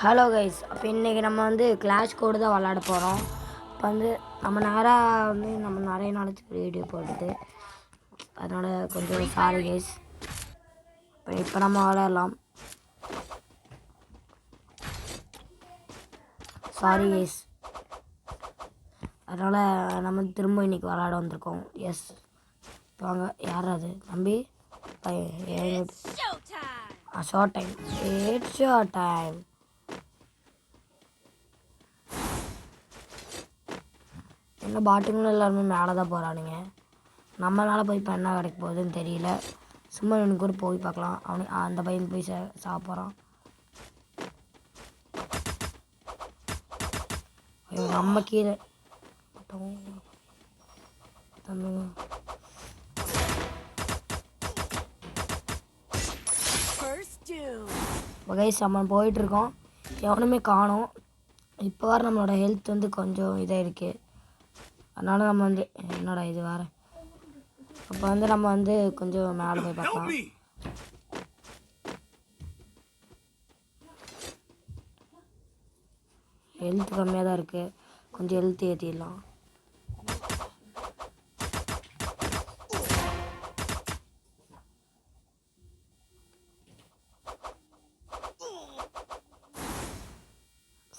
Hello guys, அப்போ இன்றைக்கி நம்ம வந்து கிளாஷ் கோடு தான் விளாட போகிறோம். இப்போ வந்து நம்ம நிறைய நாளைக்கு வீடியோ போடுது, அதனால் கொஞ்சம் சாரி கைஸ். இப்போ நம்ம விளாடலாம். சாரி கைஸ், அதனால் நம்ம திரும்ப இன்றைக்கி விளாட வந்திருக்கோம். எஸ், வாங்க. யார் அது தம்பி? Short time, it's short time. என்ன பாட்டுங்களும் எல்லாருமே மேலே தான் போகிறானுங்க. நம்மளால் போய் இப்போ என்ன கிடைக்க போகுதுன்னு தெரியல. சும்மா இவனுக்கு கூட போய் பார்க்கலாம். அவனுக்கு அந்த பையன் போய் சாப்பிட்றான். நம்ம கீழே கைஸ் நம்ம போயிட்டுருக்கோம். எவனுமே காணோம். இப்போ வர நம்மளோட ஹெல்த் வந்து கொஞ்சம் இதாக இருக்குது. அதனால் நம்ம வந்து என்னடா இது வேறு. அப்போ வந்து நம்ம வந்து கொஞ்சம் மேலே போய் பார்க்கலாம். ஹெல்த் கம்மியாக தான் இருக்குது. கொஞ்சம் ஹெல்த் ஏற்றிடலாம்.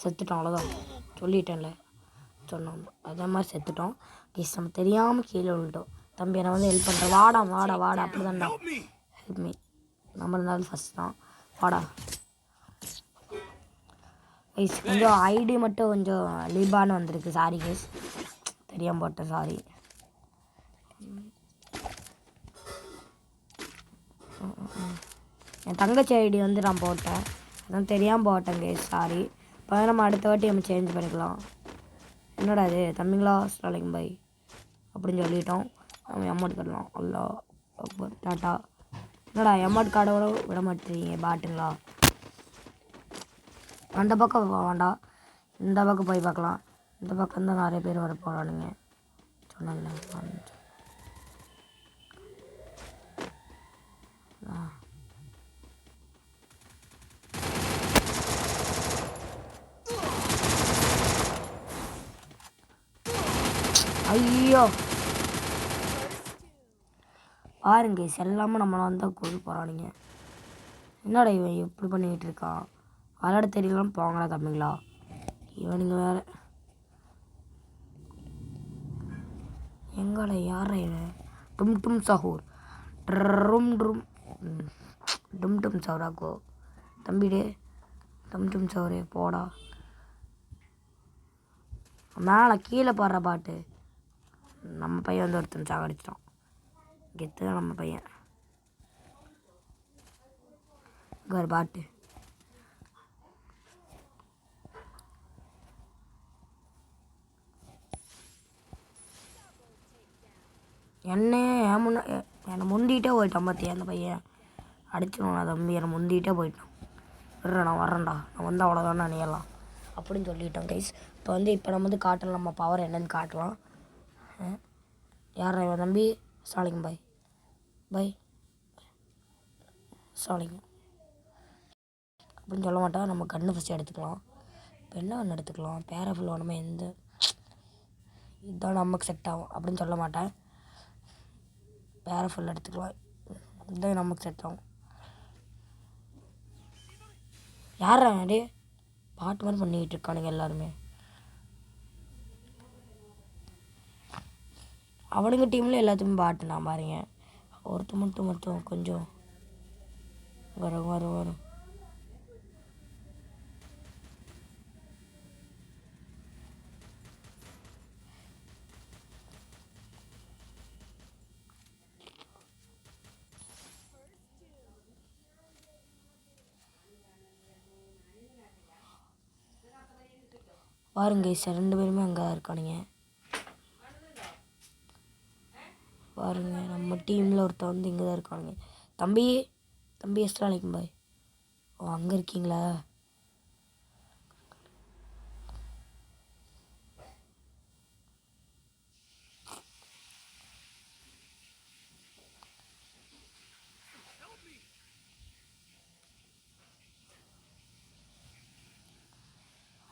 செத்துட்டோம், அவ்வளோதான். சொல்லிட்டேன்ல, சொன்னோம் அதே மாதிரி செத்துட்டோம். ப்ளீஸ், நம்ம தெரியாமல் கீழே விழுட்டோம். தம்பி என்னை வந்து ஹெல்ப் பண்ணுறேன். வாடா அப்படி தான்டா. Help me. நம்ம இருந்தாலும் ஃபஸ்ட் தான். வாடா கைஸ். கொஞ்சம் ஐடி மட்டும் கொஞ்சம் லீபான்னு வந்திருக்கு. சாரி கைஸ், தெரியாமல் போட்டேன், சாரி. என் தங்கச்சி ஐடி வந்து நான் போட்டேன், அதான் தெரியாமல் போட்டேன் கைஸ், சாரி. இப்போ நம்ம அடுத்த வாட்டி நம்ம சேஞ்ச் பண்ணிக்கலாம். என்னடா இது தம்பிங்களா, ஸ்டாலிங் பை அப்படின்னு சொல்லிட்டோம். நம்ம அமௌண்ட் கட்டலாம். அல்லா டாட்டா. என்னடா அமௌண்ட் கார்டை விட மாட்டேறீங்க பாட்டுங்களா? அந்த பக்கம் வேண்டாம், இந்த பக்கம் போய் பார்க்கலாம். இந்த பக்கம் தான் நிறைய பேர் வர போகிறானுங்க சொன்னாங்க. ஐயோ பாருங்க, எல்லாமே நம்மளை வந்தால் கொண்டு போகிறானுங்க. என்னடா இவன் எப்படி பண்ணிக்கிட்டு இருக்கான்? விளாட தெரியலாம் போங்களா தம்பிங்களா? இவனுங்க வேறு எங்கடா யார இவன்? டும் சஹூர் ட்ரும் ட்ரும் டும் சௌராக்கோ. தம்பிடே டும் சௌரே போடா. மேலே கீழே பாடுற பாட்டு. நம்ம பையன் வந்து ஒருத்தன் சாகடிச்சிட்டான். கெத்து தான் நம்ம பையன். ஒரு பாட்டு. என்னை முந்திக்கிட்டே போயிட்டான் பார்த்தியா அந்த பையன். அடிச்சிடுவான் தம்பி, என்னை முந்திக்கிட்டே போயிட்டான். நான் வரேன்டா, நான் வந்து அவ்வளோதானே அணியலாம் அப்படின்னு சொல்லிட்டோம் கைஸ். இப்போ நம்ம வந்து காட்டலாம், நம்ம பவர் என்னன்னு காட்டலாம். யார் இவன் தம்பி? ஸ்டாலிங் பை ஸ்டாலிங் அப்படின்னு சொல்ல மாட்டா. நம்ம கன்று ஃபஸ்ட்டு எடுத்துக்கலாம். இப்போ என்ன கன்று எடுத்துக்கலாம்? பேராஃபுல் வேணுமே. இதுதான் நமக்கு செட் ஆகும் அப்படின்னு சொல்ல மாட்டேன். பேராஃபுல் எடுத்துக்கலாம், இதுதான் நமக்கு செட் ஆகும். யாரா டே பாட்டு மாதிரி பண்ணிக்கிட்டு இருக்கானுங்க எல்லாருமே. அவனுங்க டீமில் எல்லாத்தையுமே பாட்டு நான் பாருங்க. ஒருத்த மட்டும் கொஞ்சம் வரும். பாருங்க சார், 2 பேருமே அங்கே இருக்கானுங்க. பாருங்க, நம்ம டீமில் ஒருத்தர் வந்து இங்கே தான் இருக்கானுங்க. தம்பி அஸ்ஸலாமு அலைக்கும் பாய். ஓ, அங்கே இருக்கீங்களா?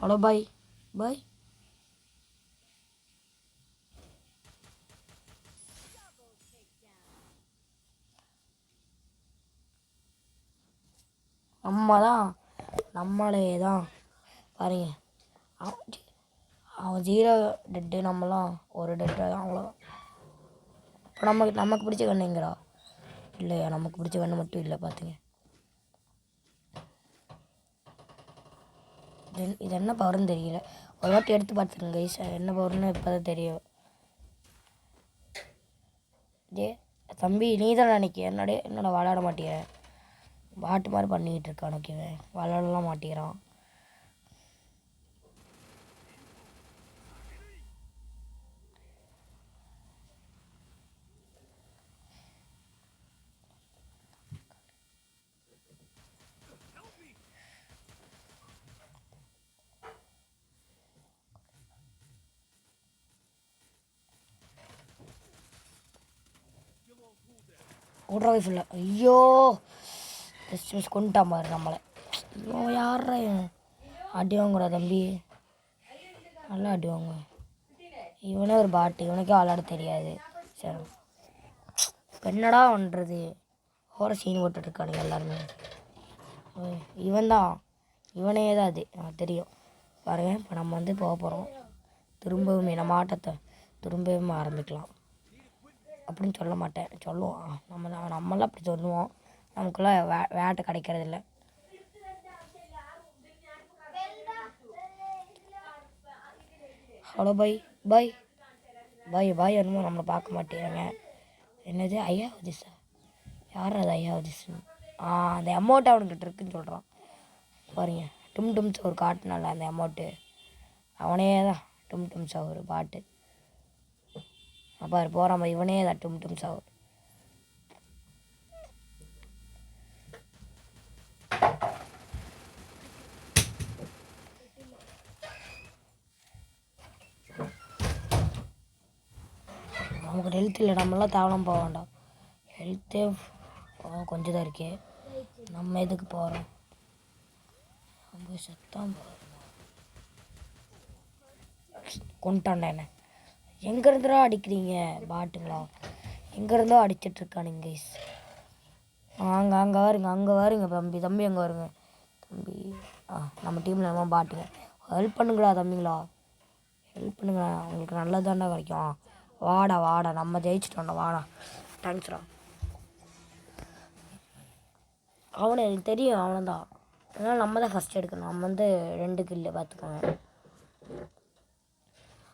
ஹலோ பாய் பாய். நம்ம தான் நம்மளே தான் பாருங்க. அவன் 0 டெட்டு, நம்மளாம் ஒரு டெட்டு தான், அவ்வளோதான். இப்போ நமக்கு பிடிச்ச கண்ணுங்கிறா இல்லையா? நமக்கு பிடிச்ச கண்ணு மட்டும் இல்லை பார்த்துங்க. இது என்ன பவர்னு தெரியல. ஒரு வாட்டி எடுத்து பார்த்துருங்க கைஸ், என்ன பவர்னு இப்போ தான் தெரியும். தம்பி நீ தான் நினைக்க என்னோட விளையாட மாட்டிய, பாட்டு மாதிரி பண்ணிக்கிட்டு இருக்கான். எனக்கு விளையாடலாம் மாட்டேங்கிறான். ஓடுறாவே ஃபுல்ல. ஐயோ மிஸ் கொண்டுட்டான் பாரு நம்மளை. ஐயோ யாரா அடி வாங்குறா தம்பி, நல்லா அடி வாங்க. இவனே ஒரு பாட்டு, இவனுக்கே விளாட தெரியாது. சரி என்னடா பண்ணுறது, ஓர சீன் போட்டுட்ருக்கானுங்க எல்லாருமே. இவனே தான் அது தெரியும் பாருங்க. இப்போ நம்ம வந்து போக போகிறோம் திரும்பவும், நம்ம ஆட்டத்தை திரும்பவும் ஆரம்பிக்கலாம் அப்படின்னு சொல்ல மாட்டேன், சொல்லுவோம். நம்மளாம் அப்படி சொல்லுவோம், நமக்குலாம் வேட்டை கிடைக்கிறது இல்லை. ஹலோ பாய் பாய் பாய் பாய். என்னமோ நம்மளை பார்க்க மாட்டேங்கிறாங்க. என்னது ஐயாவதிஸா? யார் அது ஐயாவதிஸ்? அந்த அமௌண்ட் அவனுக்கிட்ட இருக்குன்னு சொல்கிறான் பாருங்க. டும் டும் சவர் காட்டினால அந்த அமௌண்ட்டு அவனே தான். டும் டும் சவர் பாட்டு பாரு போகிற மாதிரி, இவனே தான் டும் டும் சவர். நமக்கு ஹெல்த் இல்லை, நம்மளாம் தேவலாம் போக வேண்டாம். ஹெல்த்தே கொஞ்சம் தான் இருக்கே, நம்ம எதுக்கு போகிறோம்? நம்ம செத்தான் கொண்டாண்டா. என்ன எங்கேருந்துடா அடிக்கிறீங்க பாட்டுங்களா? எங்கேருந்தோ அடிச்சிட்ருக்கானுங்க கைஸ். அங்கே வருங்க தம்பி அங்கே வருங்க தம்பி. நம்ம டீமில் நம்ம பாட்டுங்க. ஹெல்ப் பண்ணுங்களா தம்பிங்களா, ஹெல்ப் பண்ணுங்களா, உங்களுக்கு நல்லதாண்டா கிடைக்கும். வாடா நம்ம ஜெயிச்சிட்டோம்டா, வாடா. தேங்க்ஸ்டா. அவனை எனக்கு தெரியும், அவனதான். அதனால் நம்ம தான் ஃபஸ்ட் எடுக்கணும். நம்ம வந்து 2 கில்லு பார்த்துக்கோங்க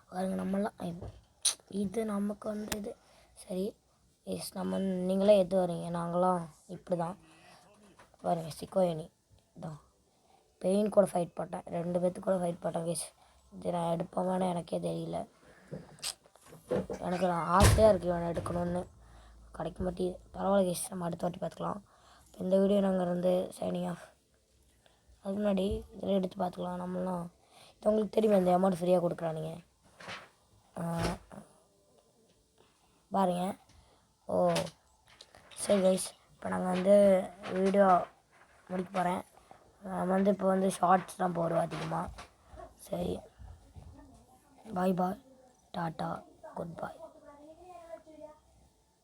பாருங்க. நம்மளாம் இது நமக்கு வந்து இது சரி. நம்ம நீங்களே எது வரீங்க, நாங்களாம் இப்படி தான் பாருங்க. சிக்கோயனி தான் பெயின் கூட ஃபைட் போட்டேன், 2 பேர்த்து கூட ஃபைட் போட்டேன் கேஸ். இது நான் எடுப்போமானு எனக்கே தெரியல. எனக்கு நான் ஆசையாக இருக்குது இவனை எடுக்கணும்னு, கிடைக்க மாட்டேங்குது. பரவாயில்ல கேஸ், நம்ம அடுத்த வாட்டி பார்த்துக்கலாம். இந்த வீடியோ நாங்கள் இருந்து சைனிங் ஆஃப். அதுக்கு முன்னாடி இதில் எடுத்து பார்த்துக்கலாம். நம்மளாம் இது உங்களுக்கு தெரியுமா, இந்த அமௌண்ட் ஃப்ரீயாக கொடுக்குறானுங்க பாருங்க. ஓ சரி கைஸ், இப்போ நாங்கள் வந்து வீடியோ முடிக்க போகிறேன். நான் வந்து இப்போ வந்து ஷார்ட்ஸ் தான் போடுவோம் அதிகமாக. சரி பாய் பாய், டாட்டா, குட் பாய்.